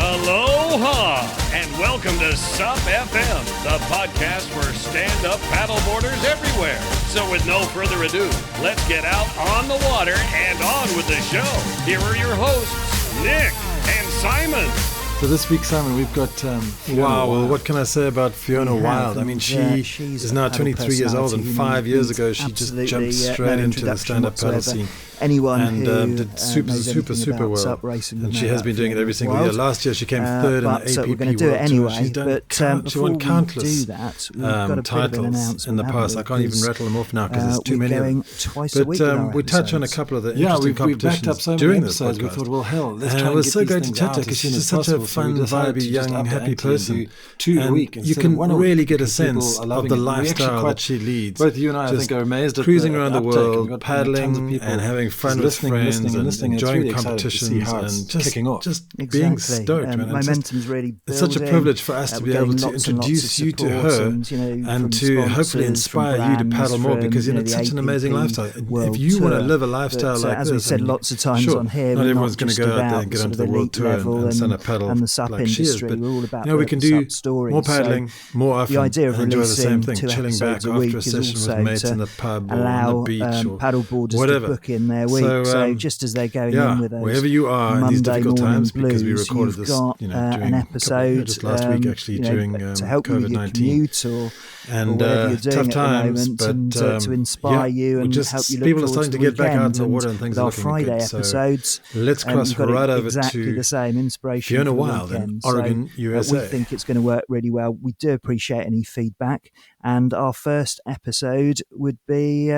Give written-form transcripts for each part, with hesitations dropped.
Aloha, and welcome to SUP FM, the podcast for stand-up paddleboarders everywhere. So with no further ado, let's get out on the water and on with the show. Here are your hosts, Nick and Simon. So this week, Simon, we've got wow. Well, what can I say about Fiona Wylde? I mean, she is now 23 years old, and 5 years ago she just jumped straight into the stand-up paddle scene. Anyone who did super well, and she has been doing it every single year. Last year she came third in the APP we're going to do it anyway. She's done she won countless titles in the past. I can't even rattle them off now because there's too many of them. But we touch on a couple of the interesting competitions during this podcast. We thought, well, hell, let's try and it and was get so these great to things chat out to her because as soon she's as just such a possible. So we fun, decided vibey, to just young, up the happy ante and person. do two a week You instead can of one a really week get a because sense people are of loving the it. We actually lifestyle quite- that she leads. Both you and I Just think, are amazed at cruising the around the uptake. world, We've got paddling tons of people and having fun just with friends and listening. It's enjoying really exciting to see competitions how it's and just kicking off. being stoked. Man. Momentum's really building. It's such a privilege for us to be able to introduce you to her and to hopefully inspire you to paddle more because it's such an amazing lifestyle. If you want to live a lifestyle like this, as we said lots of times on here, not we're everyone's going to go out there about and get sort onto of the world elite tour level and stand up paddle and the SUP like she is. industry. But We're all about we the can do SUP stories. more paddling, more often, the idea of and enjoy the same releasing thing, 2 chilling back episodes a after week a is session with also mates to in the pub or allow on the beach or paddleboarders whatever. to book in their week. So just as they're going in with those wherever you are in these Monday difficult morning times, because we blues, recorded you've this, got during an episode just last week actually during to help you with your COVID-19 commute or and whatever you're doing tough at times, the moment, but and to inspire you and just help you look people are forward starting to to the get back out weekend. in the water and things with are our looking Friday good. So episodes, let's cross you've got right over exactly to the same inspiration Fiona for the Wylde in weekend. Oregon, USA. We think it's going to work really well. We do appreciate any feedback, and our first episode would be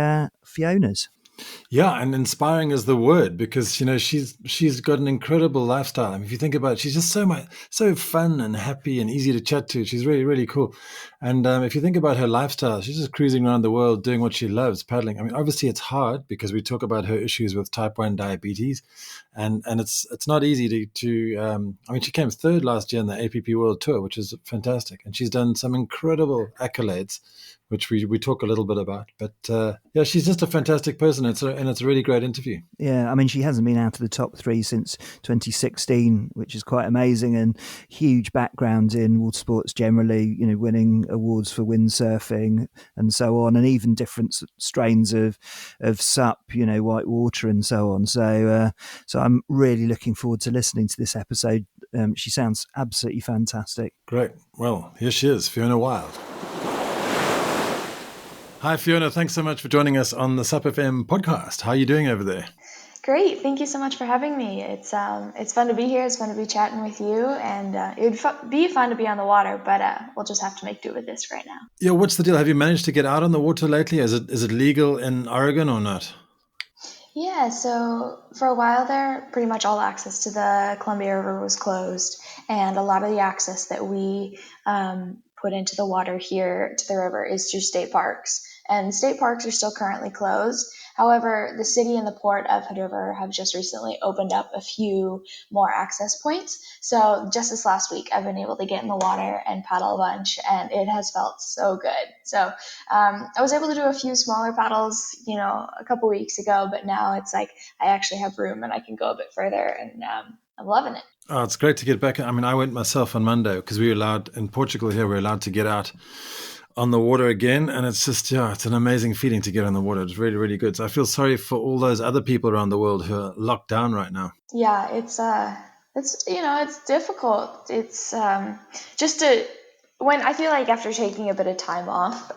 Fiona's. Yeah, and inspiring is the word because she's got an incredible lifestyle. I mean, if you think about it, she's just so fun and happy and easy to chat to. She's really, really cool. And if you think about her lifestyle, she's just cruising around the world doing what she loves, paddling. I mean, obviously it's hard because we talk about her issues with type 1 diabetes, and it's not easy to I mean, she came third last year in the APP World Tour, which is fantastic, and she's done some incredible accolades, which we talk a little bit about. But she's just a fantastic person, and it's a really great interview. Yeah, I mean, she hasn't been out of the top 3 since 2016, which is quite amazing, and huge background in water sports generally, winning awards for windsurfing and so on, and even different strains of SUP, white water and so on. So I'm really looking forward to listening to this episode. She sounds absolutely fantastic. Great. Well, here she is, Fiona Wylde. Hi, Fiona. Thanks so much for joining us on the SUP FM podcast. How are you doing over there? Great. Thank you so much for having me. It's fun to be here. It's fun to be chatting with you, and it would be fun to be on the water, but we'll just have to make do with this right now. Yeah, what's the deal? Have you managed to get out on the water lately? Is it legal in Oregon or not? Yeah, so for a while there, pretty much all access to the Columbia River was closed, and a lot of the access that we put into the water here to the river is through state parks. And state parks are still currently closed. However, the city and the port of Hood River have just recently opened up a few more access points. So just this last week, I've been able to get in the water and paddle a bunch, and it has felt so good. So I was able to do a few smaller paddles, a couple weeks ago, but now it's like I actually have room and I can go a bit further, and I'm loving it. Oh, it's great to get back. I mean, I went myself on Monday because we're allowed in Portugal here. We're allowed to get out on the water again, and it's just it's an amazing feeling to get on the water. It's really, really good. So I feel sorry for all those other people around the world who are locked down right now. Yeah, it's difficult. It's when I feel like after taking a bit of time off,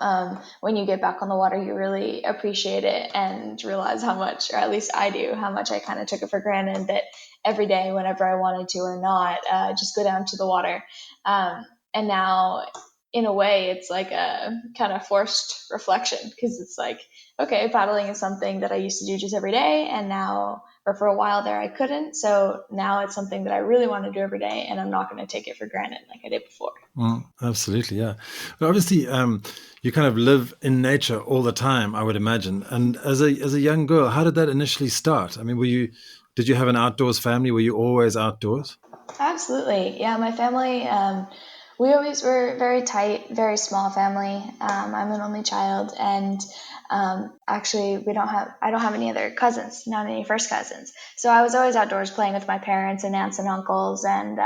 when you get back on the water, you really appreciate it and realize how much, or at least I do, how much I kind of took it for granted that every day, whenever I wanted to or not, just go down to the water. And now, in a way, it's like a kind of forced reflection because it's like, okay, paddling is something that I used to do just every day, and now, or for a while there, I couldn't. So now it's something that I really want to do every day, and I'm not going to take it for granted like I did before. Absolutely, yeah. But obviously, you kind of live in nature all the time, I would imagine. And as a young girl, how did that initially start? I mean, did you have an outdoors family? Were you always outdoors? Absolutely, yeah. My family. We always were very tight, very small family. I'm an only child, and Actually, I don't have any other cousins, not any first cousins. So I was always outdoors playing with my parents and aunts and uncles and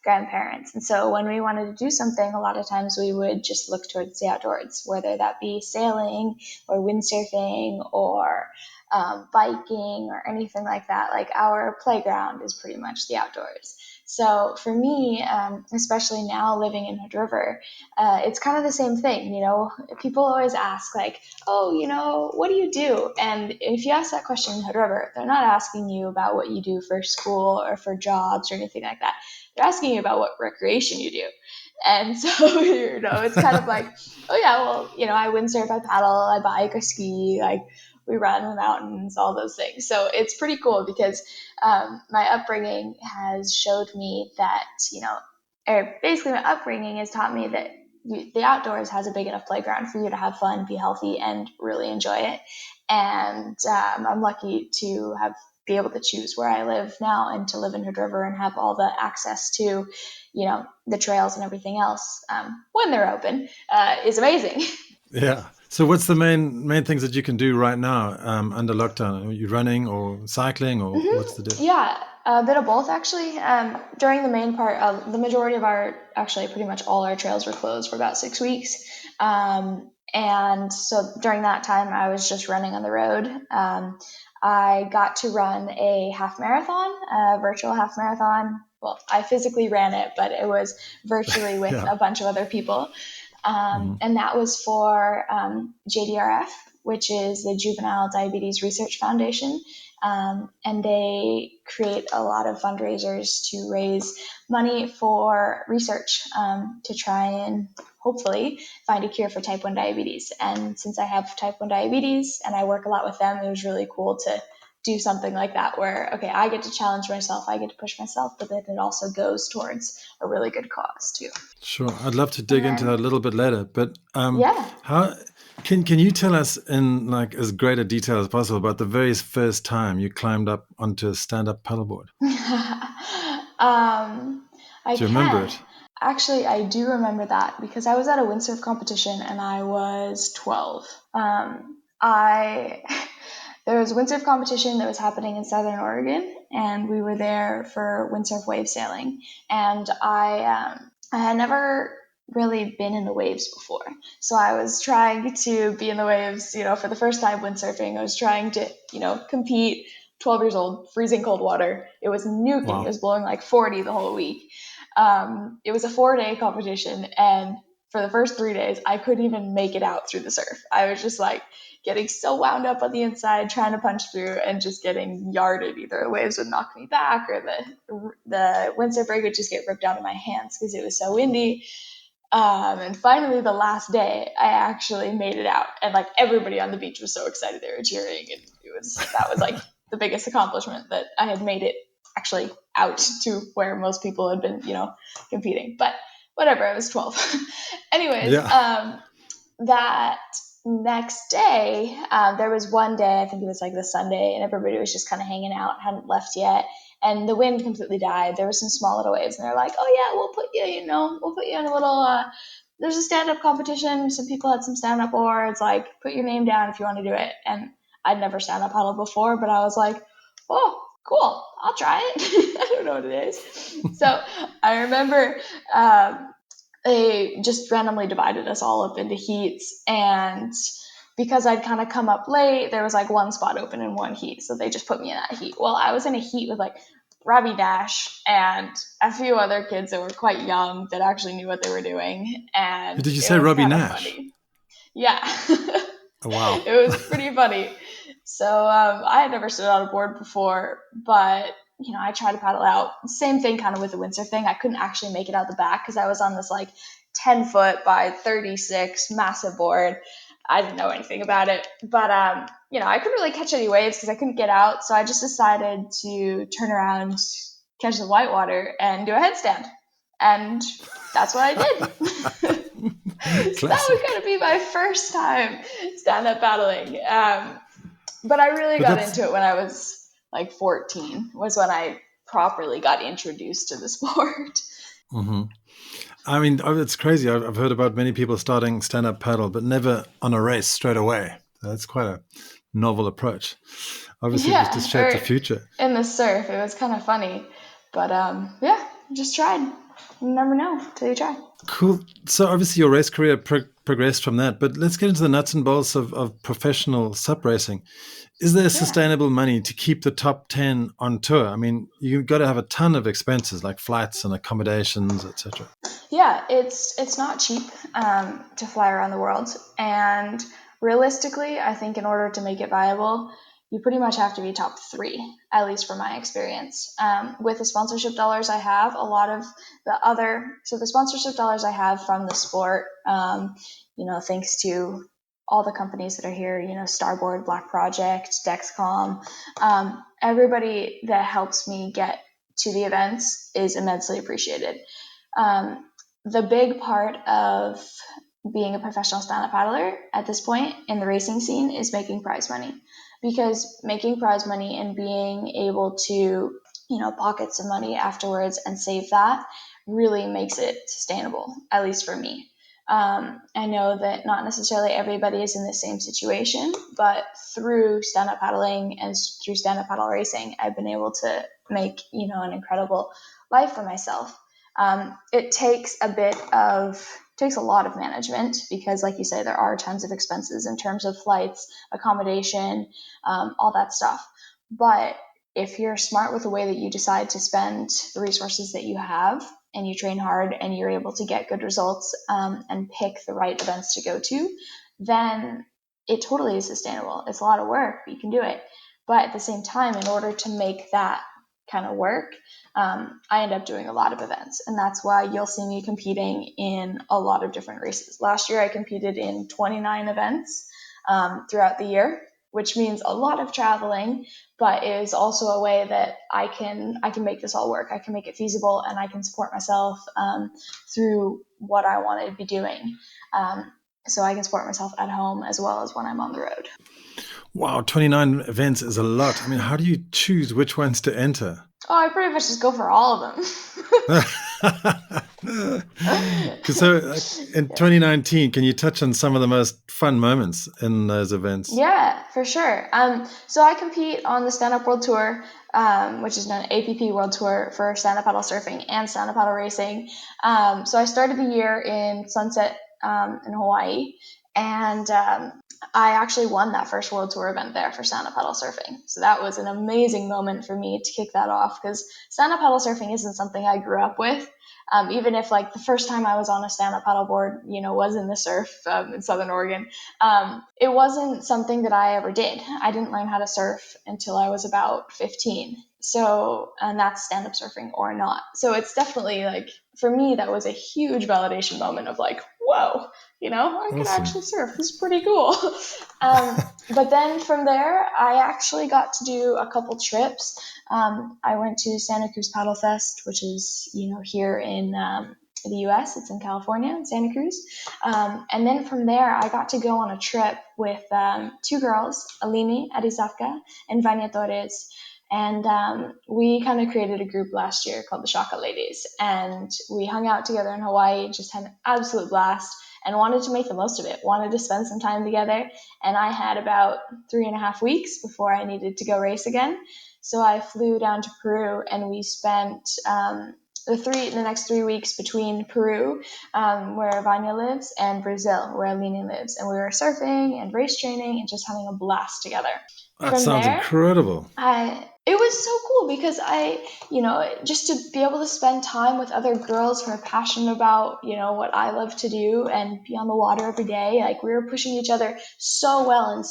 grandparents. And so when we wanted to do something, a lot of times we would just look towards the outdoors, whether that be sailing or windsurfing or biking or anything like that. Like our playground is pretty much the outdoors. So for me, especially now living in Hood River, it's kind of the same thing. People always ask like, oh, what do you do? And if you ask that question in Hood River, they're not asking you about what you do for school or for jobs or anything like that. They're asking you about what recreation you do. And so, it's kind of like, oh yeah, well, I windsurf, I paddle, I bike, I ski, like we run in the mountains, all those things. So it's pretty cool because my upbringing has showed me that, or basically my upbringing has taught me that the outdoors has a big enough playground for you to have fun, be healthy, and really enjoy it. And I'm lucky to be able to choose where I live now and to live in Hood River and have all the access to, the trails and everything else when they're open is amazing. Yeah. So what's the main things that you can do right now under lockdown? Are you running or cycling or what's the deal? Yeah, a bit of both actually. During the main part, the majority of actually pretty much all our trails were closed for about 6 weeks. And so during that time, I was just running on the road. I got to run a half marathon, a virtual half marathon. Well, I physically ran it, but it was virtually with Yeah. a bunch of other people. And that was for JDRF, which is the Juvenile Diabetes Research Foundation. And they create a lot of fundraisers to raise money for research to try and hopefully find a cure for type 1 diabetes. And since I have type 1 diabetes and I work a lot with them, it was really cool to do something like that where, okay, I get to challenge myself, I get to push myself, but then it also goes towards a really good cause too. Sure. I'd love to dig into that a little bit later, but Yeah. how can you tell us in like as great a detail as possible about the very first time you climbed up onto a stand-up paddleboard? I Do you remember can. it? Actually, I do remember that because I was at a windsurf competition and I was 12. There was a windsurf competition that was happening in Southern Oregon, and we were there for windsurf wave sailing. And I had never really been in the waves before, so I was trying to be in the waves. For the first time windsurfing, I was trying to, compete. 12 years old, freezing cold water. It was nuking. Wow. It was blowing like 40 the whole week. It was a 4-day competition, and for the first 3 days, I couldn't even make it out through the surf. I was just like getting so wound up on the inside, trying to punch through, and just getting yarded. Either the waves would knock me back, or the windsurf rig would just get ripped out of my hands because it was so windy. And finally, the last day, I actually made it out, and like everybody on the beach was so excited, they were cheering, and that was like the biggest accomplishment that I had made it actually out to where most people had been, competing. But whatever, I was 12. Anyways, Yeah. that next day, there was one day, I think it was like the Sunday, and everybody was just kind of hanging out, hadn't left yet. And the wind completely died. There were some small little waves, and they're like, "Oh yeah, we'll put you in a little. There's a stand-up competition. Some people had some stand-up boards. Like, put your name down if you want to do it." And I'd never stand-up paddled before, but I was like, "Oh, cool, I'll try it." I don't know what it is. So I remember they just randomly divided us all up into heats, and because I'd kind of come up late, there was like one spot open in one heat, so they just put me in that heat. Well, I was in a heat with like Robbie Nash and a few other kids that were quite young that actually knew what they were doing, and Did you it say was Robbie kind of Nash? funny. Yeah. Oh, wow. It was pretty funny. So I had never stood on a board before, but I tried to paddle out. Same thing kind of with the windsurf thing. I couldn't actually make it out the back because I was on this like 10 foot by 36 massive board. I didn't know anything about it, but I couldn't really catch any waves because I couldn't get out. So I just decided to turn around, catch the whitewater, and do a headstand. And that's what I did. So that was going to be my first time stand-up paddling. But I really got into it when I was like 14, was when I properly got introduced to the sport. Mm-hmm. It's crazy. I've heard about many people starting stand-up paddle, but never on a race straight away. That's quite a novel approach. Obviously, just Yeah, shape the or future. in the surf, it was kind of funny. But yeah, just tried. You never know till you try. Cool. So obviously your race career progressed from that, but let's get into the nuts and bolts of professional sup racing. Is there Yeah. sustainable money to keep the top 10 on tour? I mean, you've got to have a ton of expenses like flights and accommodations, etc. Yeah, it's not cheap to fly around the world, and realistically, I think in order to make it viable, you pretty much have to be top three, at least from my experience. With the sponsorship dollars I have, a lot of the sponsorship dollars I have from the sport, thanks to all the companies that are here, Starboard, Black Project, Dexcom, everybody that helps me get to the events is immensely appreciated. Um, the big part of being a professional stand-up paddler at this point in the racing scene is making prize money, because making prize money and being able to pocket some money afterwards and save that really makes it sustainable, at least for me. I know that not necessarily everybody is in the same situation, but through stand-up paddling and through stand-up paddle racing, I've been able to make an incredible life for myself. It takes a lot of management because, like you say, there are tons of expenses in terms of flights, accommodation, all that stuff. But if you're smart with the way that you decide to spend the resources that you have, and you train hard and you're able to get good results, and pick the right events to go to, then it totally is sustainable. It's a lot of work, but you can do it. But at the same time, in order to make that kind of work, I end up doing a lot of events, and that's why you'll see me competing in a lot of different races. Last year I competed in 29 events throughout the year, which means a lot of traveling, but is also a way that I can make this all work. I can make it feasible, and I can support myself through what I want to be doing. So I can support myself at home as well as when I'm on the road. Wow, 29 events is a lot. I mean, how do you choose which ones to enter? Oh, I pretty much just go for all of them. So in 2019, can you touch on some of the most fun moments in those events? Yeah, for sure. So I compete on the Stand Up World Tour, which is an APP World Tour for stand up paddle surfing and stand up paddle racing. So I started the year in Sunset in Hawaii, and I actually won that first World Tour event there for stand up paddle surfing. So that was an amazing moment for me to kick that off, because stand up paddle surfing isn't something I grew up with. Even if like the first time I was on a stand-up paddleboard, was in the surf in Southern Oregon, it wasn't something that I ever did. I didn't learn how to surf until I was about 15. So, and that's stand-up surfing or not. So it's definitely like, for me, that was a huge validation moment of like, whoa, I can Awesome. actually surf. This is pretty cool. But then from there, I actually got to do a couple trips. I went to Santa Cruz Paddle Fest, which is, here in the US. It's in California, Santa Cruz. And then from there, I got to go on a trip with two girls, Alini Arizafka and Vania Torres. And we kind of created a group last year called the Shaka Ladies. And we hung out together in Hawaii, just had an absolute blast, and wanted to make the most of it, wanted to spend some time together. And I had about 3.5 weeks before I needed to go race again. So I flew down to Peru, and we spent the next 3 weeks between Peru, where Vanya lives, and Brazil, where Alini lives. And we were surfing and race training and just having a blast together. That From sounds there, incredible. it was so cool because just to be able to spend time with other girls who are passionate about, what I love to do and be on the water every day. Like, we were pushing each other so well, and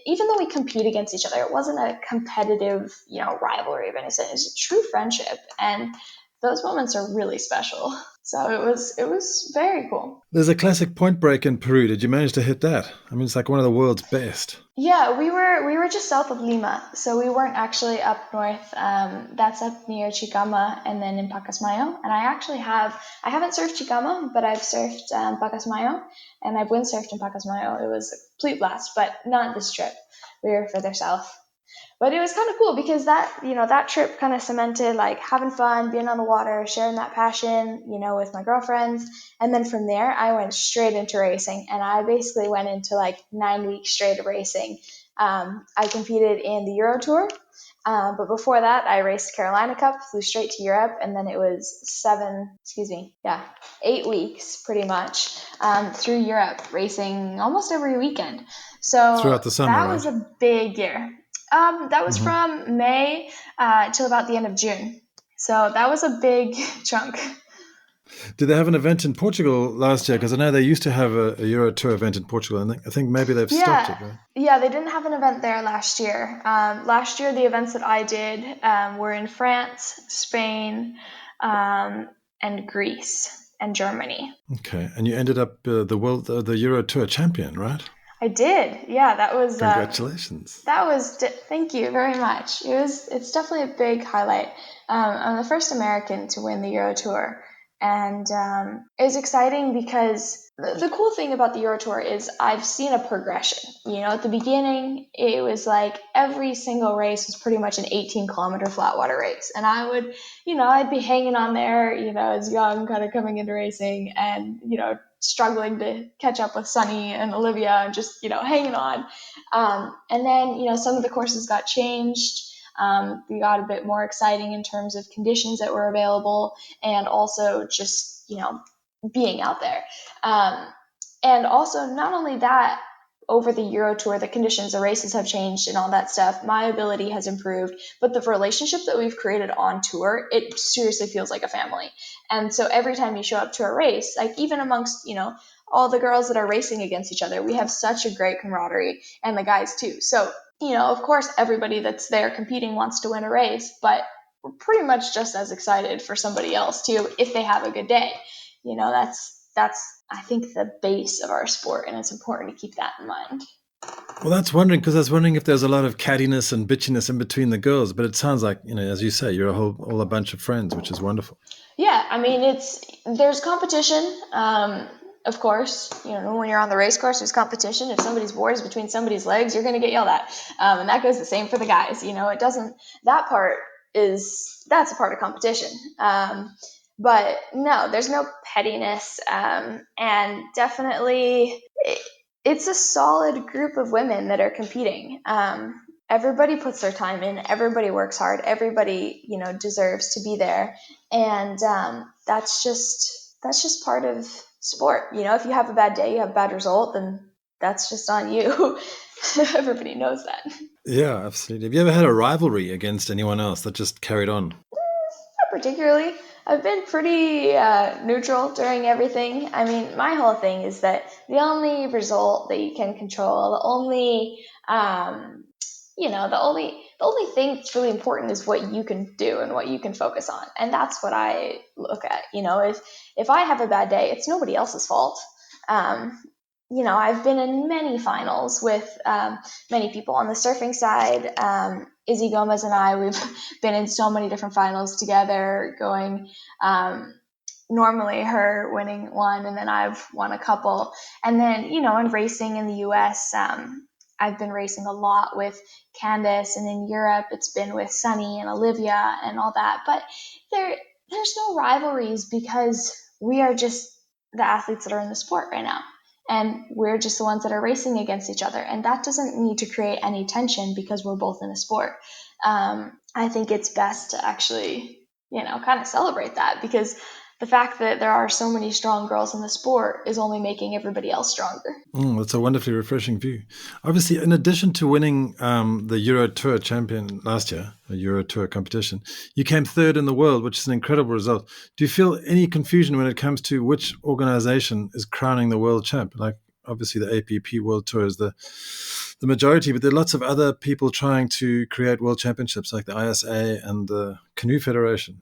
even though we compete against each other, it wasn't a competitive, rivalry of any sense. It was a true friendship. And those moments are really special. So it was very cool. There's a classic point break in Peru. Did you manage to hit that? I mean, it's like one of the world's best. Yeah, we were just south of Lima, so we weren't actually up north. That's up near Chicama and then in Pacasmayo. And I haven't surfed Chicama, but I've surfed Pacasmayo, and I've windsurfed in Pacasmayo. It was a complete blast, but not this trip. We were further south. But it was kind of cool because that trip kind of cemented like having fun, being on the water, sharing that passion, with my girlfriends. And then from there, I went straight into racing, and I basically went into like 9 weeks straight of racing. I competed in the Euro Tour, but before that, I raced Carolina Cup, flew straight to Europe, and then it was 8 weeks pretty much through Europe, racing almost every weekend. So Throughout the summer, that right? was a big year. That was from May till about the end of June. So that was a big chunk. Did they have an event in Portugal last year? Because I know they used to have a Euro Tour event in Portugal, and I think maybe they've stopped Yeah, it, right? yeah, they didn't have an event there last year. Last year, the events that I did were in France, Spain, and Greece and Germany. Okay, and you ended up the Euro Tour champion, right? I did. Yeah, that was Congratulations. thank you very much. It's definitely a big highlight. I'm the first American to win the Euro Tour, and it was exciting because the cool thing about the Euro Tour is I've seen a progression. At the beginning, it was like every single race was pretty much an 18-kilometer flat water race, and I'd be hanging on there, as young, kind of coming into racing, and struggling to catch up with Sunny and Olivia and just, hanging on. And then, some of the courses got changed. We got a bit more exciting in terms of conditions that were available and also just, being out there. And also, not only that, over the Euro Tour, the conditions, the races have changed and all that stuff. My ability has improved, but the relationship that we've created on tour, it seriously feels like a family. And so every time you show up to a race, like even amongst, all the girls that are racing against each other, we have such a great camaraderie, and the guys too. So, of course, everybody that's there competing wants to win a race, but we're pretty much just as excited for somebody else too if they have a good day. That's I think the base of our sport, and it's important to keep that in mind. Well, because I was wondering if there's a lot of cattiness and bitchiness in between the girls, but it sounds like, as you say, you're all a bunch of friends, which is wonderful. Yeah, I mean, there's competition. Of course, when you're on the race course, there's competition. If somebody's board is between somebody's legs, you're going to get yelled at. And that goes the same for the guys. It doesn't, that's a part of competition. But no, there's no pettiness. And definitely, it's a solid group of women that are competing. Everybody puts their time in. Everybody works hard. Everybody, deserves to be there. And that's just part of sport. If you have a bad day, you have a bad result, then that's just on you. Everybody knows that. Yeah, absolutely. Have you ever had a rivalry against anyone else that just carried on? Not particularly. I've been pretty neutral during everything. I mean, my whole thing is that the only result that you can control, the only thing that's really important is what you can do and what you can focus on, and that's what I look at. If I have a bad day, it's nobody else's fault. I've been in many finals with many people on the surfing side. Izzy Gomez and we've been in so many different finals together, going normally her winning one, and then I've won a couple. And then, in racing in the US, I've been racing a lot with Candace, and in Europe, it's been with Sunny and Olivia and all that. But there's no rivalries because we are just the athletes that are in the sport right now. And we're just the ones that are racing against each other. And that doesn't need to create any tension because we're both in a sport. I think it's best to actually, kind of celebrate that, because the fact that there are so many strong girls in the sport is only making everybody else stronger. That's a wonderfully refreshing view. Obviously, in addition to winning the Euro Tour champion last year, a Euro Tour competition, you came third in the world, which is an incredible result. Do you feel any confusion when it comes to which organization is crowning the world champ? Like, obviously, the APP World Tour is the majority, but there are lots of other people trying to create world championships, like the ISA and the Canoe Federation.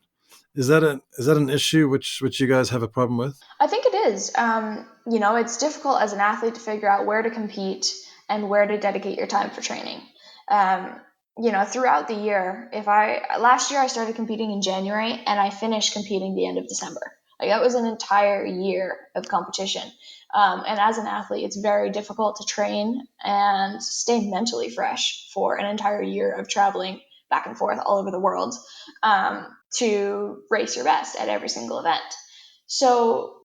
Is that an issue which you guys have a problem with? I think it is. It's difficult as an athlete to figure out where to compete and where to dedicate your time for training. Throughout the year, last year I started competing in January and I finished competing the end of December. Like that was an entire year of competition. And as an athlete, it's very difficult to train and stay mentally fresh for an entire year of traveling back and forth all over the world to race your best at every single event. So,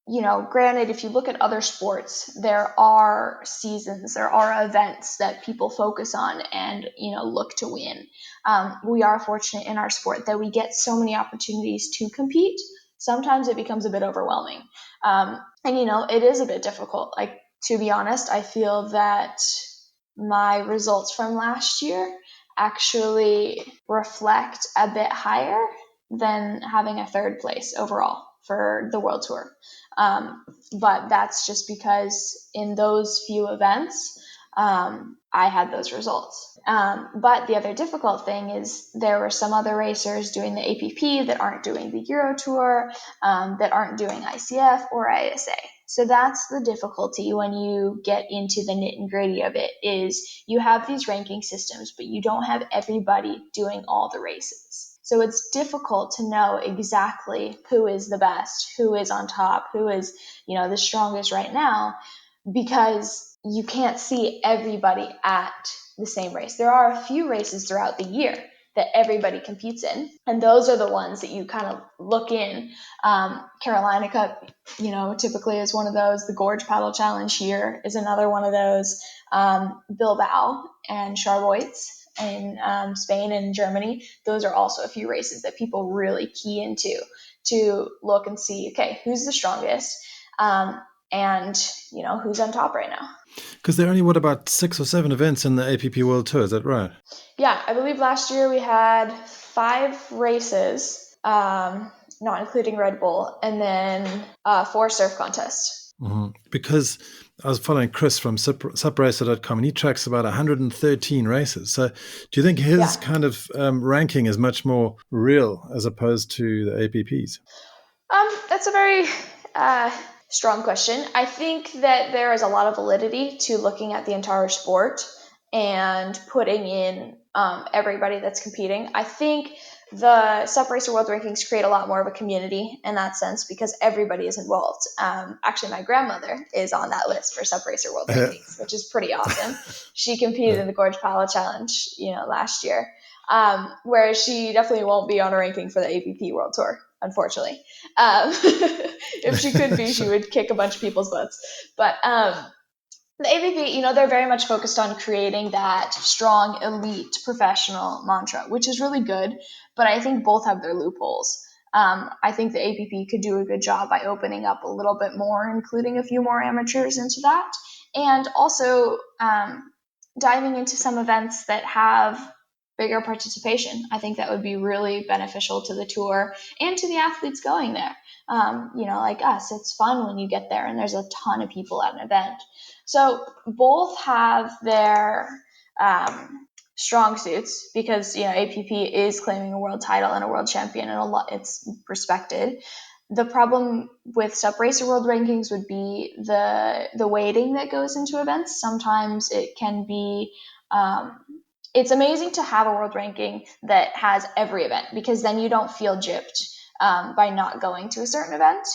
granted, if you look at other sports, there are seasons, there are events that people focus on and, look to win. We are fortunate in our sport that we get so many opportunities to compete. Sometimes it becomes a bit overwhelming. And, it is a bit difficult. Like, to be honest, I feel that my results from last year actually reflect a bit higher than having a third place overall for the World Tour. But that's just because in those few events, I had those results. But the other difficult thing is there were some other racers doing the APP that aren't doing the Euro Tour, that aren't doing ICF or ISA. So that's the difficulty when you get into the nit and gritty of it, is you have these ranking systems, but you don't have everybody doing all the races. So it's difficult to know exactly who is the best, who is on top, who is, the strongest right now, because you can't see everybody at the same race. There are a few races throughout the year that everybody competes in, and those are the ones that you kind of look in. Carolina Cup, typically is one of those. The Gorge Paddle Challenge here is another one of those. Bilbao and Charboitz in Spain and Germany, those are also a few races that people really key into to look and see, okay, who's the strongest, and who's on top right now. Because there are only, about 6 or 7 events in the APP World Tour, is that right? Yeah, I believe last year we had 5 races, not including Red Bull, and then 4 surf contests. Mm-hmm. Because I was following Chris from supracer.com, and he tracks about 113 races. So do you think his kind of ranking is much more real as opposed to the APPs? That's a very strong question. I think that there is a lot of validity to looking at the entire sport and putting in everybody that's competing. I think the Sup Racer World Rankings create a lot more of a community in that sense because everybody is involved. Actually, my grandmother is on that list for Sup Racer World Rankings, which is pretty awesome. She competed in the Gorge Paddle Challenge, last year, whereas she definitely won't be on a ranking for the APP World Tour, unfortunately. If she could be, she would kick a bunch of people's butts. But the APP, they're very much focused on creating that strong, elite, professional mantra, which is really good. But I think both have their loopholes. I think the APP could do a good job by opening up a little bit more, including a few more amateurs into that. And also diving into some events that have bigger participation. I think that would be really beneficial to the tour and to the athletes going there. Like us, it's fun when you get there and there's a ton of people at an event. So both have their strong suits because, APP is claiming a world title and a world champion, and it's respected. The problem with Sup Racer World Rankings would be the weighting that goes into events. Sometimes it can be it's amazing to have a world ranking that has every event, because then you don't feel gypped by not going to a certain event.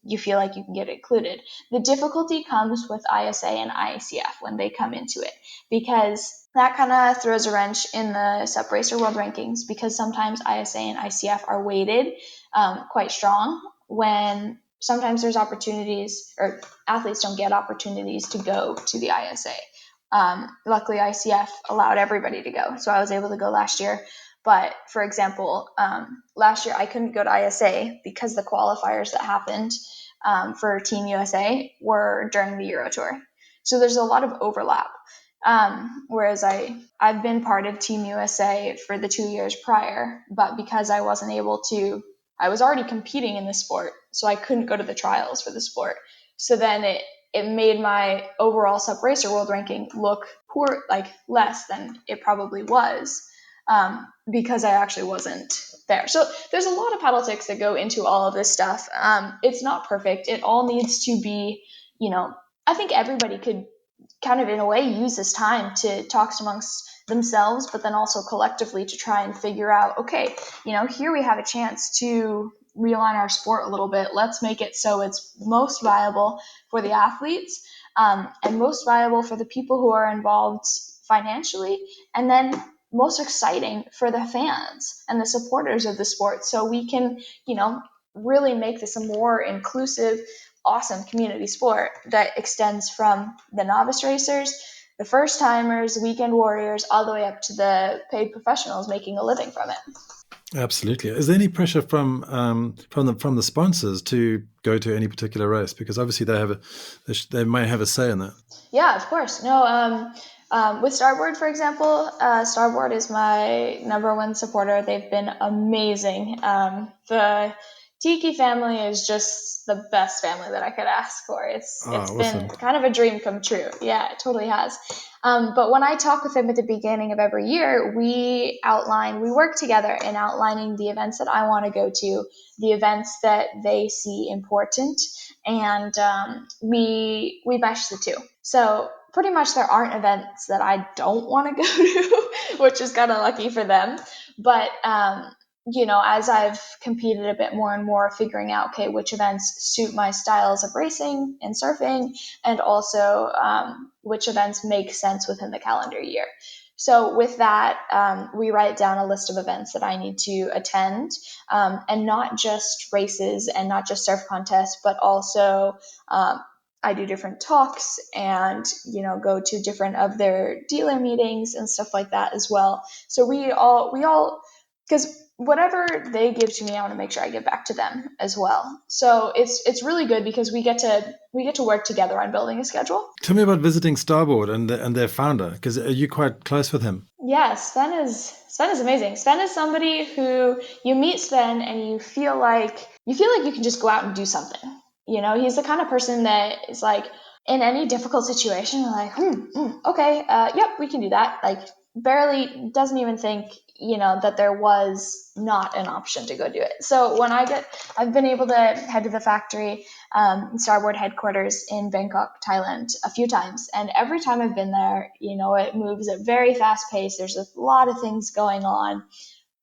You feel like you can get included. The difficulty comes with ISA and ICF when they come into it, because that kind of throws a wrench in the Sup Racer World Rankings, because sometimes ISA and ICF are weighted quite strong when sometimes there's opportunities, or athletes don't get opportunities to go to the ISA. Luckily, ICF allowed everybody to go, so I was able to go last year. But for example, last year I couldn't go to ISA because the qualifiers that happened for Team USA were during the Euro Tour. So there's a lot of overlap. Whereas I've been part of Team USA for the 2 years prior, but because I wasn't able to, I was already competing in the sport, so I couldn't go to the trials for the sport. So then it made my overall Sup Racer World Ranking look poor, like less than it probably was, because I actually wasn't there. So there's a lot of politics that go into all of this stuff. It's not perfect. It all needs to be, I think everybody could kind of in a way use this time to talk amongst themselves, but then also collectively to try and figure out, okay, here we have a chance to realign our sport a little bit. Let's make it so it's most viable for the athletes, and most viable for the people who are involved financially, and then most exciting for the fans and the supporters of the sport. So we can, really make this a more inclusive, awesome community sport that extends from the novice racers, the first timers, weekend warriors, all the way up to the paid professionals making a living from it. Absolutely. Is there any pressure from the sponsors to go to any particular race? Because obviously they may have a say in that. Yeah, of course. No, with Starboard, for example, Starboard is my number one supporter. They've been amazing. The Tiki family is just the best family that I could ask for. It's Awesome. been kind of a dream come true. Yeah, it totally has. But when I talk with them at the beginning of every year, we work together in outlining the events that I want to go to, the events that they see important, and we mesh the two. So pretty much there aren't events that I don't want to go to, which is kind of lucky for them. But as I've competed a bit more and more, figuring out, okay, which events suit my styles of racing and surfing, and also which events make sense within the calendar year. So with that, we write down a list of events that I need to attend, and not just races and not just surf contests, but also I do different talks and, go to different of their dealer meetings and stuff like that as well. So we all, because whatever they give to me, I want to make sure I give back to them as well. So it's really good because we get to work together on building a schedule. Tell me about visiting Starboard and their founder, because are you quite close with him? Yeah, Sven is amazing. Sven is somebody who you meet Sven and you feel like you can just go out and do something. He's the kind of person that is like, in any difficult situation, you're like, okay, yep, we can do that. Like, barely doesn't even think, that there was not an option to go do it. So when I've been able to head to the factory, Starboard headquarters in Bangkok, Thailand, a few times. And every time I've been there, it moves at very fast pace. There's a lot of things going on.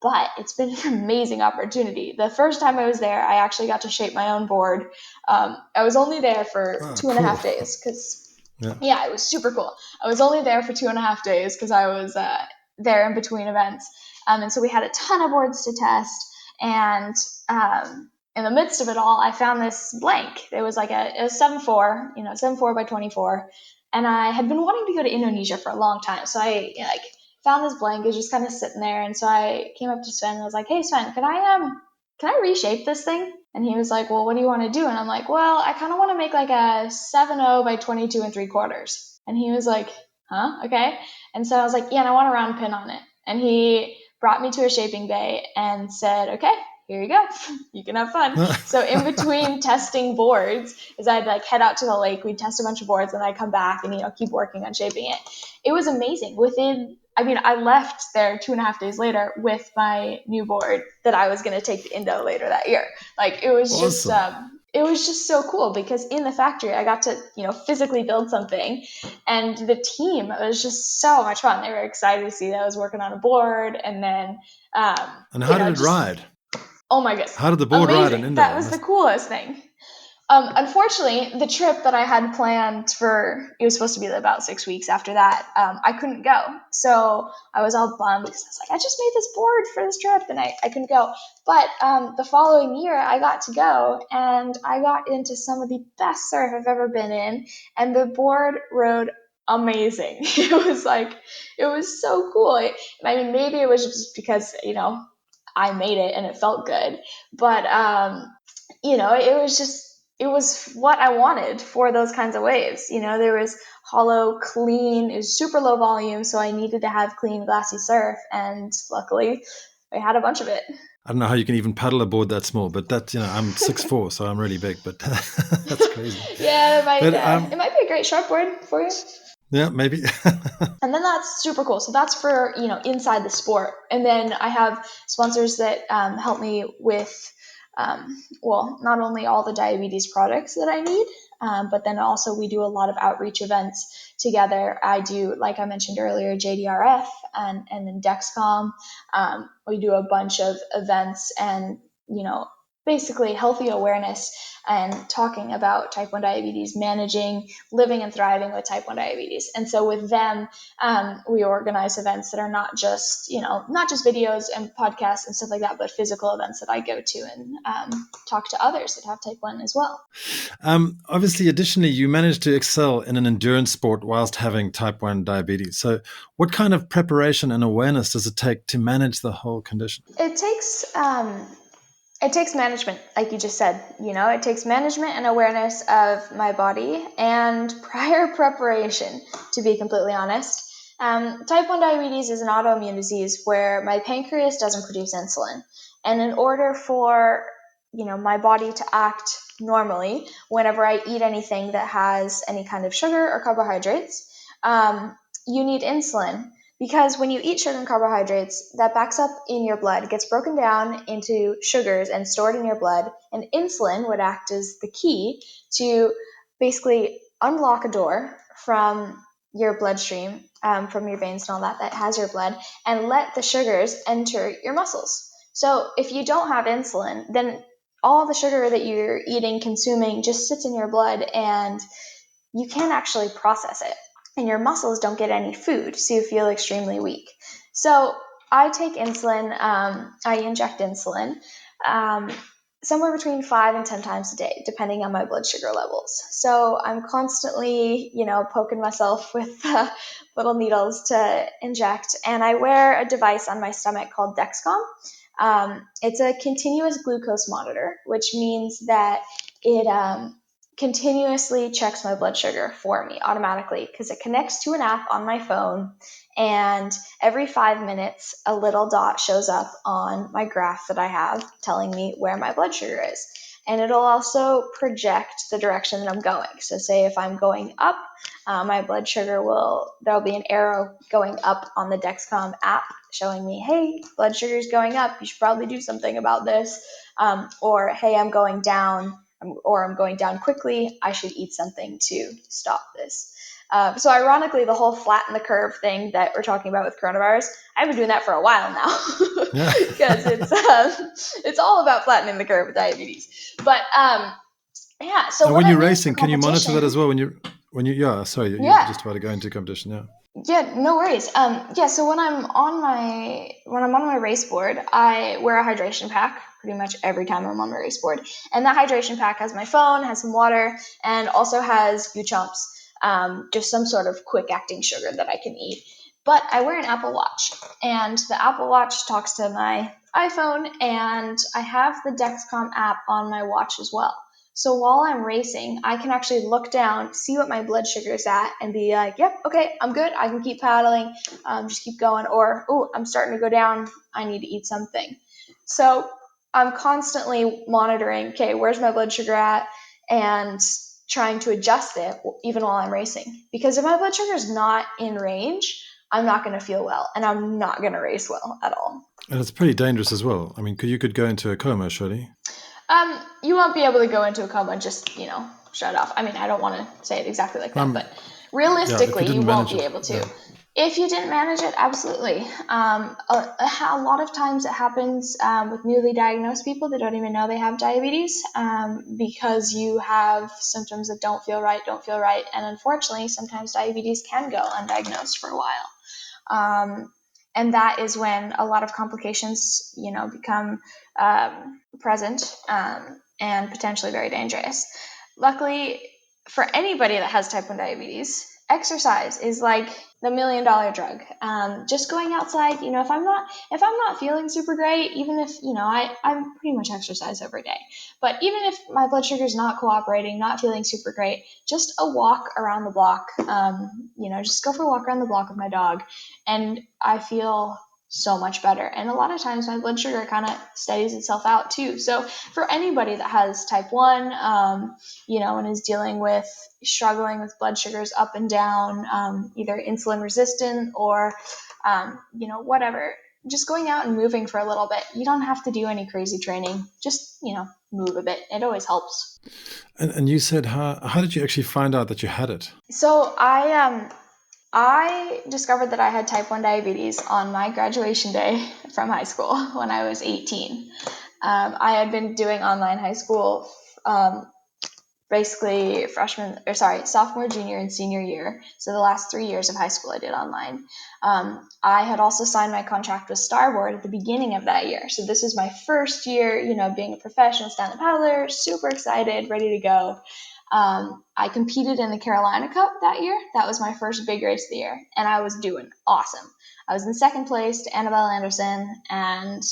But it's been an amazing opportunity. The first time I was there, I actually got to shape my own board. I was only there for 2.5 days because, yeah, it was super cool. I was only there for 2.5 days because I was there in between events. And so we had a ton of boards to test. And in the midst of it all, I found this blank. It was like a 7.4, 7.4 by 24. And I had been wanting to go to Indonesia for a long time. So I found this blank. It was just kind of sitting there. And so I came up to Sven and I was like, hey, Sven, can I reshape this thing? And he was like, well, what do you want to do? And I'm like, well, I kind of want to make like a 7.0 by 22 3/4. And he was like, huh? Okay. And so I was like, yeah, and I want a round pin on it. And he brought me to a shaping bay and said, okay, here you go. You can have fun. So in between testing boards, is I'd like head out to the lake, we'd test a bunch of boards, and I'd come back and, keep working on shaping it. It was amazing. I left there 2.5 days later with my new board that I was going to take to Indo later that year. Like, it was awesome. It was just so cool because in the factory, I got to, physically build something, and the team, it was just so much fun. They were excited to see that I was working on a board, and then, and how did it ride? Oh my goodness. How did the board ride in Indo? That was the coolest thing. Unfortunately, the trip that I had planned it was supposed to be about 6 weeks after that, I couldn't go. So I was all bummed because I was like, I just made this board for this trip and I couldn't go. But the following year, I got to go and I got into some of the best surf I've ever been in. And the board rode amazing. It was so cool. Maybe it was just because, I made it and it felt good. But, it was what I wanted for those kinds of waves. There was hollow, clean, it was super low volume, so I needed to have clean, glassy surf, and luckily I had a bunch of it. I don't know how you can even paddle a board that small, but that, I'm 6'4", so I'm really big, but that's crazy. Yeah, it might be a great sharp board for you. Yeah, maybe. And then that's super cool. So that's for, inside the sport. And then I have sponsors that help me with, not only all the diabetes products that I need, but then also we do a lot of outreach events together. I do, like I mentioned earlier, JDRF and then Dexcom. We do a bunch of events and, basically healthy awareness and talking about type 1 diabetes, managing, living and thriving with type 1 diabetes. And so with them, we organize events that are not just videos and podcasts and stuff like that, but physical events that I go to and talk to others that have type 1 as well. Obviously, additionally, you managed to excel in an endurance sport whilst having type 1 diabetes. So what kind of preparation and awareness does it take to manage the whole condition? It takes management, like you just said. It takes management and awareness of my body and prior preparation, to be completely honest. Type 1 diabetes is an autoimmune disease where my pancreas doesn't produce insulin. And in order for my body to act normally whenever I eat anything that has any kind of sugar or carbohydrates, you need insulin. Because when you eat sugar and carbohydrates, that backs up in your blood, gets broken down into sugars and stored in your blood, and insulin would act as the key to basically unlock a door from your bloodstream, from your veins and all that has your blood, and let the sugars enter your muscles. So if you don't have insulin, then all the sugar that you're eating, consuming, just sits in your blood, and you can't actually process it. And your muscles don't get any food, so you feel extremely weak. So I take insulin, I inject insulin somewhere between 5 and 10 times a day, depending on my blood sugar levels. So I'm constantly, poking myself with little needles to inject. And I wear a device on my stomach called Dexcom. It's a continuous glucose monitor, which means that it continuously checks my blood sugar for me automatically because it connects to an app on my phone, and every 5 minutes a little dot shows up on my graph that I have telling me where my blood sugar is. And it'll also project the direction that I'm going. So say if I'm going up, my blood sugar there'll be an arrow going up on the Dexcom app showing me, hey, blood sugar is going up, you should probably do something about this. Or hey, I'm going down, or I'm going down quickly, I should eat something to stop this. So ironically, the whole flatten the curve thing that we're talking about with coronavirus, I've been doing that for a while now because it's all about flattening the curve with diabetes. But yeah, so and what when you're I mean racing, can you monitor that as well? You're just about to go into competition now. Yeah, no worries. So when I'm on my race board, I wear a hydration pack pretty much every time I'm on my race board. And that hydration pack has my phone, has some water, and also has Goo Chomps, just some sort of quick acting sugar that I can eat. But I wear an Apple Watch, and the Apple Watch talks to my iPhone, and I have the Dexcom app on my watch as well. So while I'm racing, I can actually look down, see what my blood sugar is at, and be like, yep, okay, I'm good. I can keep paddling, just keep going. Or, I'm starting to go down. I need to eat something. So I'm constantly monitoring, okay, where's my blood sugar at? And trying to adjust it even while I'm racing. Because if my blood sugar is not in range, I'm not going to feel well, and I'm not going to race well at all. And it's pretty dangerous as well. I mean, you could go into a coma, surely. You won't be able to go into a coma and just, shut off. I mean, I don't want to say it exactly like that, but realistically, you won't be able to. Yeah. If you didn't manage it, absolutely. A lot of times it happens with newly diagnosed people that don't even know they have diabetes because you have symptoms that don't feel right. And unfortunately, sometimes diabetes can go undiagnosed for a while. And that is when a lot of complications, become present and potentially very dangerous. Luckily, for anybody that has type 1 diabetes, exercise is like the $1 million drug. Just going outside, if I'm not feeling super great, even if, I pretty much exercise every day, but even if my blood sugar is not cooperating, not feeling super great, just a walk around the block, just go for a walk around the block with my dog, and I feel so much better. And a lot of times my blood sugar kind of steadies itself out too. So for anybody that has type 1, and is struggling with blood sugars up and down, either insulin resistant or, whatever, just going out and moving for a little bit. You don't have to do any crazy training. Just, move a bit. It always helps. And you said, how did you actually find out that you had it? So I discovered that I had type 1 diabetes on my graduation day from high school when I was 18. I had been doing online high school, basically sophomore, junior, and senior year. So the last 3 years of high school I did online. I had also signed my contract with Starboard at the beginning of that year. So this was my first year, being a professional stand-up paddler, super excited, ready to go. I competed in the Carolina Cup that year. That was my first big race of the year, and I was doing awesome. I was in second place to Annabelle Anderson, and,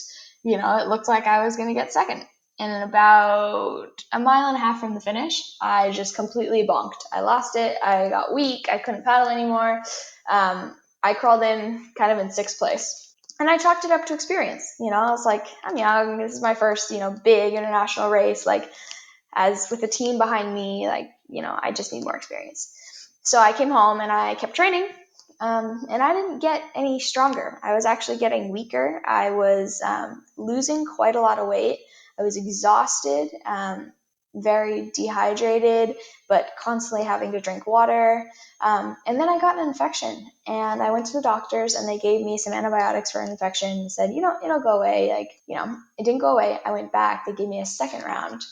it looked like I was going to get second. And in about a mile and a half from the finish, I just completely bonked. I lost it. I got weak. I couldn't paddle anymore. I crawled in kind of in sixth place. And I chalked it up to experience. I was like, I'm young. This is my first, big international race. Like, as with a team behind me, I just need more experience. So I came home and I kept training. And I didn't get any stronger. I was actually getting weaker. I was losing quite a lot of weight. I was exhausted, very dehydrated, but constantly having to drink water. And then I got an infection, and I went to the doctors, and they gave me some antibiotics for an infection and said, it'll go away. It didn't go away. I went back. They gave me a second round.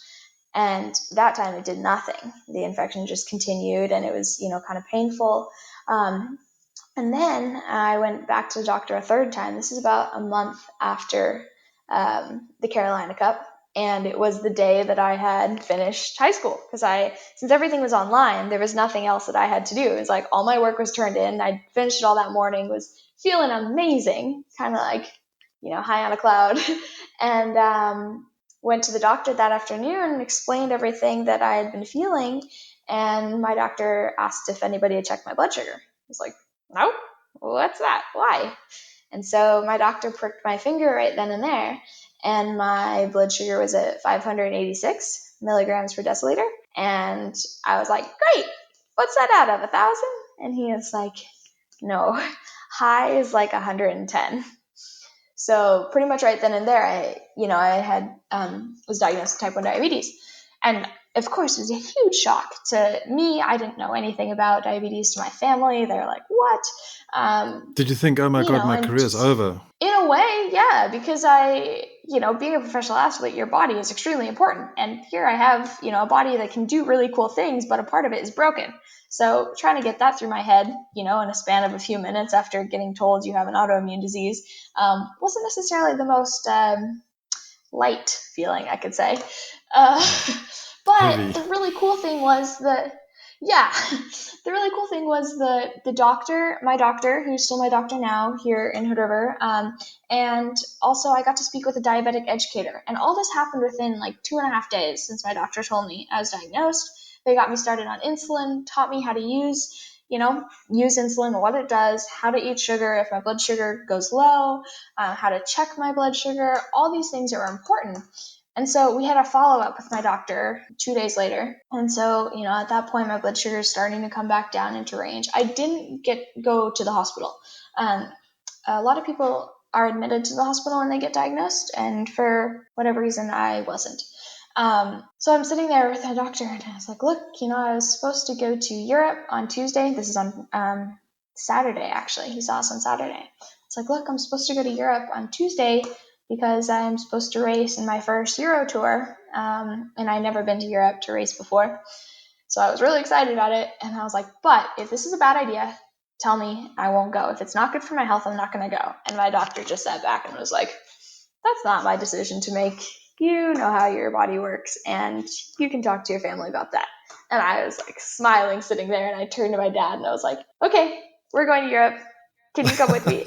And that time it did nothing. The infection just continued, and it was, kind of painful. And then I went back to the doctor a third time. This is about a month after the Carolina Cup. And it was the day that I had finished high school, because since everything was online, there was nothing else that I had to do. It was like all my work was turned in. I finished it all that morning, was feeling amazing, kind of like, high on a cloud. And went to the doctor that afternoon and explained everything that I had been feeling. And my doctor asked if anybody had checked my blood sugar. I was like, no, what's that? Why? And so my doctor pricked my finger right then and there, and my blood sugar was at 586 milligrams per deciliter. And I was like, great, what's that out of, 1,000? And he was like, no, high is like 110. So pretty much right then and there, I was diagnosed with type 1 diabetes. And of course, it was a huge shock to me. I didn't know anything about diabetes. To my family, they're like, what? Did you think, oh my God, my career's over? In a way, yeah, because being a professional athlete, your body is extremely important. And here I have, a body that can do really cool things, but a part of it is broken. So trying to get that through my head, in a span of a few minutes after getting told you have an autoimmune disease, wasn't necessarily the most light feeling, I could say. But Heavy. the really cool thing was the doctor, my doctor, who's still my doctor now here in Hood River, and also I got to speak with a diabetic educator. And all this happened within like 2.5 days since my doctor told me I was diagnosed. They got me started on insulin, taught me how to use insulin, what it does, how to eat sugar if my blood sugar goes low, how to check my blood sugar, all these things that were important. And so we had a follow-up with my doctor 2 days later. And so, at that point, my blood sugar is starting to come back down into range. I didn't go to the hospital. A lot of people are admitted to the hospital when they get diagnosed, and for whatever reason, I wasn't. So I'm sitting there with my doctor, and I was like, look, I was supposed to go to Europe on Tuesday. This is on Saturday, actually. He saw us on Saturday. It's like, look, I'm supposed to go to Europe on Tuesday because I'm supposed to race in my first Euro tour, and I'd never been to Europe to race before. So I was really excited about it, and I was like, but if this is a bad idea, tell me, I won't go. If it's not good for my health, I'm not going to go. And my doctor just sat back and was like, that's not my decision to make. You know how your body works, and you can talk to your family about that. And I was like smiling, sitting there, and I turned to my dad, and I was like, okay, we're going to Europe. Can you come with me?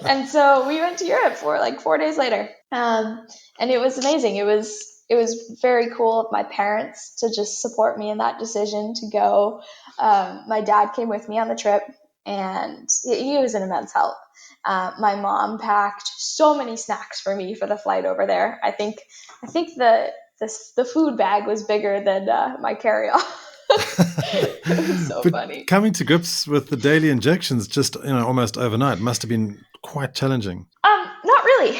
And so we went to Europe for like 4 days later. And it was amazing. It was very cool of my parents to just support me in that decision to go. My dad came with me on the trip, and he was an immense help. My mom packed so many snacks for me for the flight over there. I think the food bag was bigger than my carry-on. It was so funny. Coming to grips with the daily injections just almost overnight must have been quite challenging. Not really.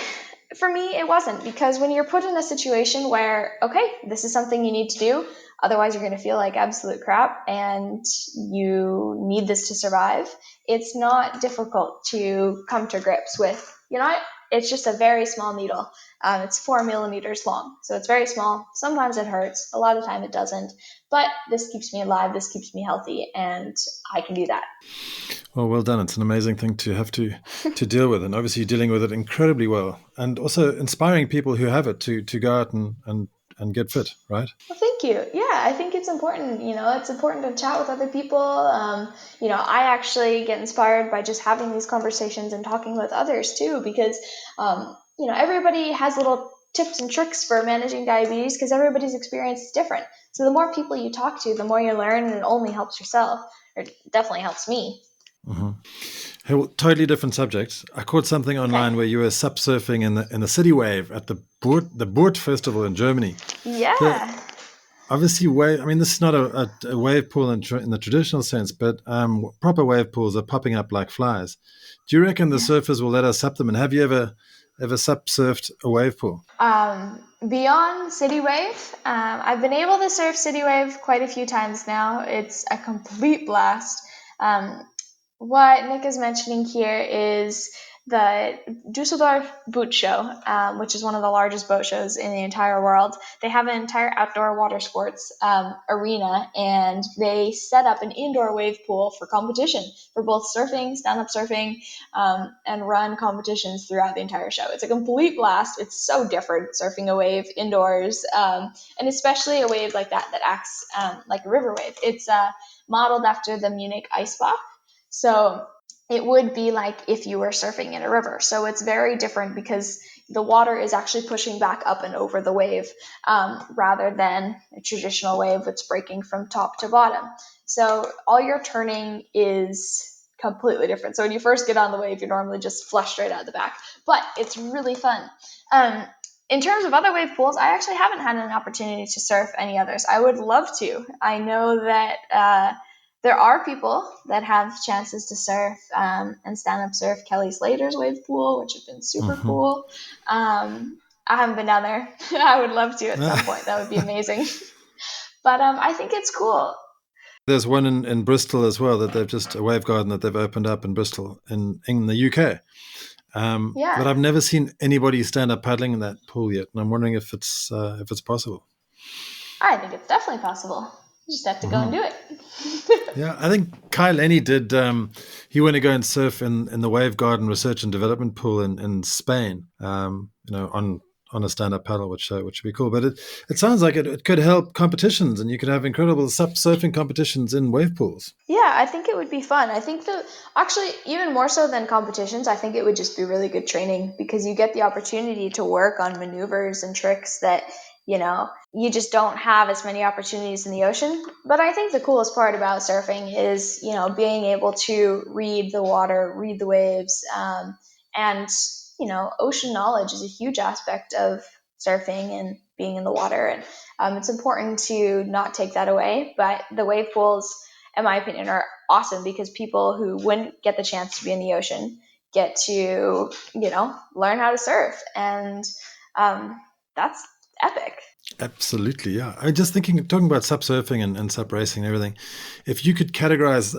For me, it wasn't, because when you're put in a situation where, okay, this is something you need to do, otherwise you're going to feel like absolute crap and you need this to survive, it's not difficult to come to grips with, It's just a very small needle. It's 4 millimeters long, so it's very small. Sometimes it hurts. A lot of time it doesn't. But this keeps me alive. This keeps me healthy, and I can do that. Well done. It's an amazing thing to have to deal with, and obviously you're dealing with it incredibly well, and also inspiring people who have it to go out and get fit, right? Well, thank you. Yeah, I think it's important. It's important to chat with other people. I actually get inspired by just having these conversations and talking with others too, because, everybody has little tips and tricks for managing diabetes because everybody's experience is different. So the more people you talk to, the more you learn, and it only helps yourself, or it definitely helps me. Mm-hmm. Hey, well, totally different subject. I caught something online where you were sup surfing in the city wave at the Boort Festival in Germany. Yeah. Obviously, wave. I mean, this is not a wave pool in the traditional sense, but proper wave pools are popping up like flies. Do you reckon the surfers will let us sup them? And have you ever sup surfed a wave pool? Beyond City Wave, I've been able to surf City Wave quite a few times now. It's a complete blast. What Nick is mentioning here is the Dusseldorf Boot Show, which is one of the largest boat shows in the entire world. They have an entire outdoor water sports arena, and they set up an indoor wave pool for competition for both surfing, stand-up surfing, and run competitions throughout the entire show. It's a complete blast. It's so different surfing a wave indoors, and especially a wave like that acts like a river wave. It's modeled after the Munich Ice Block. So it would be like if you were surfing in a river. So it's very different because the water is actually pushing back up and over the wave, rather than a traditional wave that's breaking from top to bottom. So all your turning is completely different. So when you first get on the wave, you're normally just flushed right out the back. But it's really fun. In terms of other wave pools, I actually haven't had an opportunity to surf any others. I would love to. I know that there are people that have chances to surf and stand up surf Kelly Slater's wave pool, which has been super cool. I haven't been down there. I would love to at some point. That would be amazing. But I think it's cool. There's one in Bristol as well that they've just a wave garden that they've opened up in Bristol in the UK. But I've never seen anybody stand up paddling in that pool yet, and I'm wondering if it's possible. I think it's definitely possible. You just have to go and do it. Yeah, I think Kai Lenny did. He went to go and surf in the Wave Garden Research and Development Pool in Spain. On a stand-up paddle, which would be cool. But it sounds like it could help competitions, and you could have incredible surfing competitions in wave pools. Yeah, I think it would be fun. I think actually, even more so than competitions, I think it would just be really good training because you get the opportunity to work on maneuvers and tricks that, you just don't have as many opportunities in the ocean. But I think the coolest part about surfing is, being able to read the water, read the waves, and ocean knowledge is a huge aspect of surfing and being in the water. And it's important to not take that away. But the wave pools, in my opinion, are awesome because people who wouldn't get the chance to be in the ocean get to, learn how to surf. And that's epic. Absolutely, yeah. I just talking about sup surfing and sup racing and everything. If you could categorize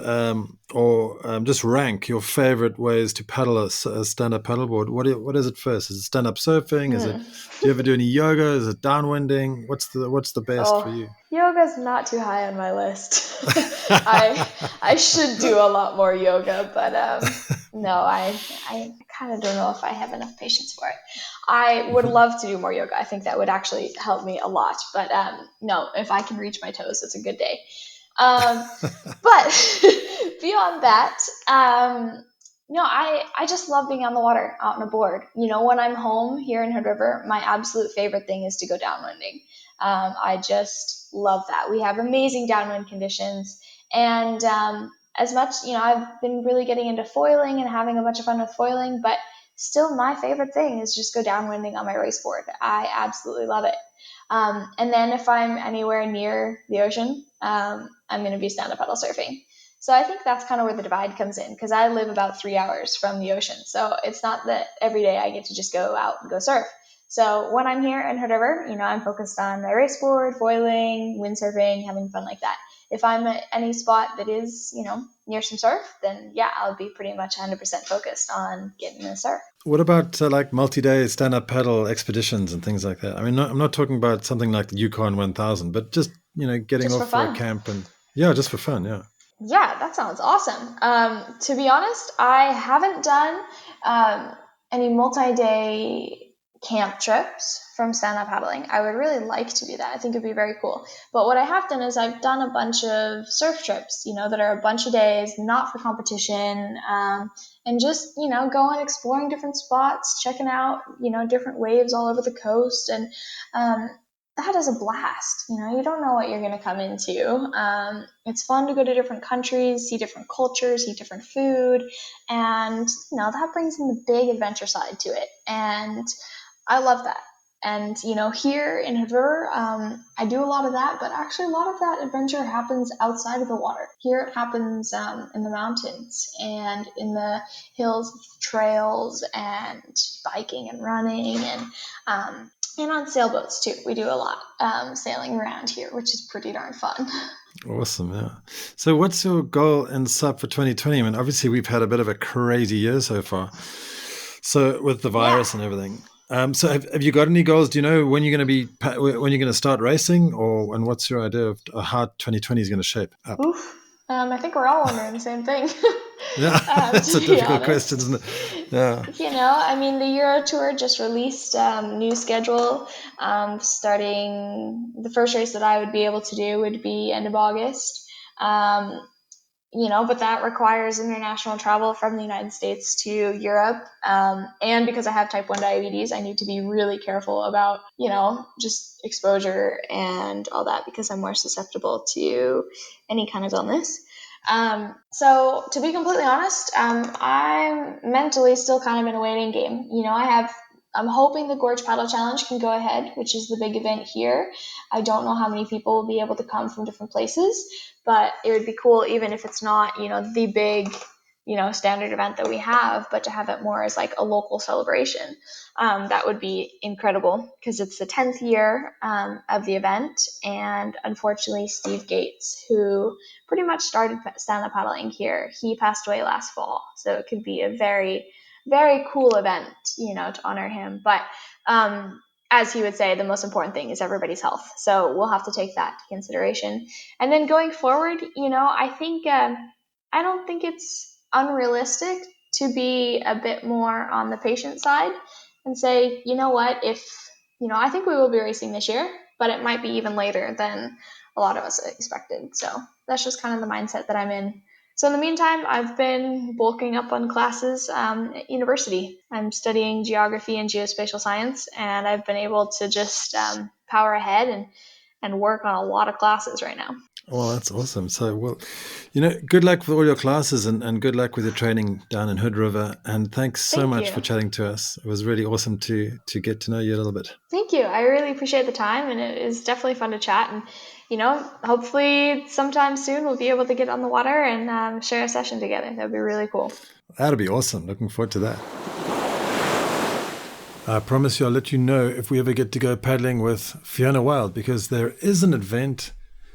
or just rank your favorite ways to paddle a stand-up paddleboard, what is it first? Is it stand-up surfing? Is it? Do you ever do any yoga? Is it downwinding? What's the best for you? Yoga's not too high on my list. I should do a lot more yoga, but no, I kind of don't know if I have enough patience for it. I would love to do more yoga. I think that would actually help me a lot. But no, if I can reach my toes, it's a good day. But beyond that, no, I just love being on the water, out on a board. When I'm home here in Hood River, my absolute favorite thing is to go downwinding. I just love that. We have amazing downwind conditions. And as much, I've been really getting into foiling and having a bunch of fun with foiling, but still my favorite thing is just go downwinding on my race board. I absolutely love it. And then if I'm anywhere near the ocean, I'm going to be stand-up paddle surfing. So I think that's kind of where the divide comes in because I live about 3 hours from the ocean. So it's not that every day I get to just go out and go surf. So when I'm here in Hood River, I'm focused on my race board, foiling, windsurfing, having fun like that. If I'm at any spot that is, near some surf, then yeah, I'll be pretty much 100% focused on getting in the surf. What about like multi-day stand-up paddle expeditions and things like that? I mean, I'm not talking about something like the Yukon 1000, but just, getting Just for off for a fun. camp and yeah, just for fun. Yeah. Yeah, that sounds awesome. To be honest, I haven't done any multi-day camp trips from stand-up paddling. I would really like to do that. I think it'd be very cool. But what I have done is I've done a bunch of surf trips, that are a bunch of days, not for competition, and just, going, exploring different spots, checking out, different waves all over the coast. And that is a blast. You don't know what you're going to come into. It's fun to go to different countries, see different cultures, eat different food, and that brings in the big adventure side to it. And I love that. And here in Hood River, I do a lot of that, but actually a lot of that adventure happens outside of the water. Here it happens in the mountains and in the hills, trails, and biking and running, and on sailboats too. We do a lot sailing around here, which is pretty darn fun. Awesome. Yeah. So what's your goal in SUP for 2020? I mean, obviously we've had a bit of a crazy year so far. So with the virus and everything. So have you got any goals? Do you know when you're going to start racing, and what's your idea of how 2020 is going to shape up? Oof. I think we're all wondering the same thing. Yeah, that's a difficult question, isn't it? Yeah. I mean, the Euro Tour just released new schedule. Starting the first race that I would be able to do would be end of August. But that requires international travel from the United States to Europe. And because I have type 1 diabetes, I need to be really careful about, just exposure and all that, because I'm more susceptible to any kind of illness. So to be completely honest, I'm mentally still kind of in a waiting game. I'm hoping the Gorge Paddle Challenge can go ahead, which is the big event here. I don't know how many people will be able to come from different places, but it would be cool, even if it's not, the big, standard event that we have, but to have it more as like a local celebration. That would be incredible, because it's the 10th year of the event. And unfortunately, Steve Gates, who pretty much started stand-up paddling here, he passed away last fall. So it could be a very, very cool event, to honor him. But as he would say, the most important thing is everybody's health. So we'll have to take that into consideration. And then going forward, I think I don't think it's unrealistic to be a bit more on the patient side and say, what, if, I think we will be racing this year, but it might be even later than a lot of us expected. So that's just kind of the mindset that I'm in. So in the meantime, I've been bulking up on classes at university. I'm studying geography and geospatial science, and I've been able to just power ahead and work on a lot of classes right now. Well, that's awesome. So, well, good luck with all your classes and good luck with your training down in Hood River. And thanks so much for chatting to us. It was really awesome to get to know you a little bit. Thank you. I really appreciate the time, and it is definitely fun to chat. And, hopefully sometime soon we'll be able to get on the water and share a session together. That would be really cool. That'll be awesome. Looking forward to that. I promise you I'll let you know if we ever get to go paddling with Fiona Wylde, because there is an event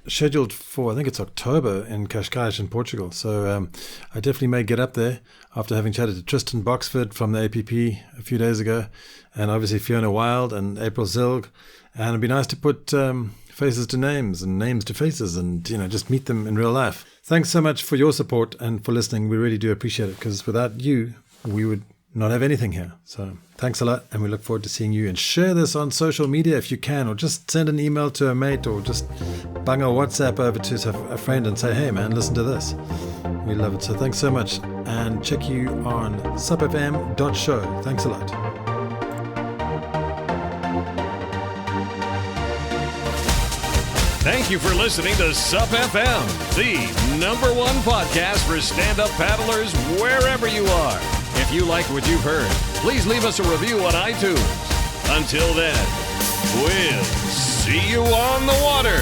scheduled for, I think it's October, in Cascais in Portugal. So I definitely may get up there after having chatted to Tristan Boxford from the APP a few days ago, and obviously Fiona Wylde and April Zilg. And it'd be nice to put faces to names and names to faces and, just meet them in real life. Thanks so much for your support and for listening. We really do appreciate it, because without you, we would not have anything here. So thanks a lot, and we look forward to seeing you. And share this on social media if you can, or just send an email to a mate, or just bang a WhatsApp over to a friend and say, hey man, listen to this. We love it. So thanks so much, and check you on supfm.show. Thanks a lot. Thank you for listening to SUP FM, the #1 podcast for stand-up paddlers wherever you are. If you like what you've heard, please leave us a review on iTunes. Until then, we'll see you on the water.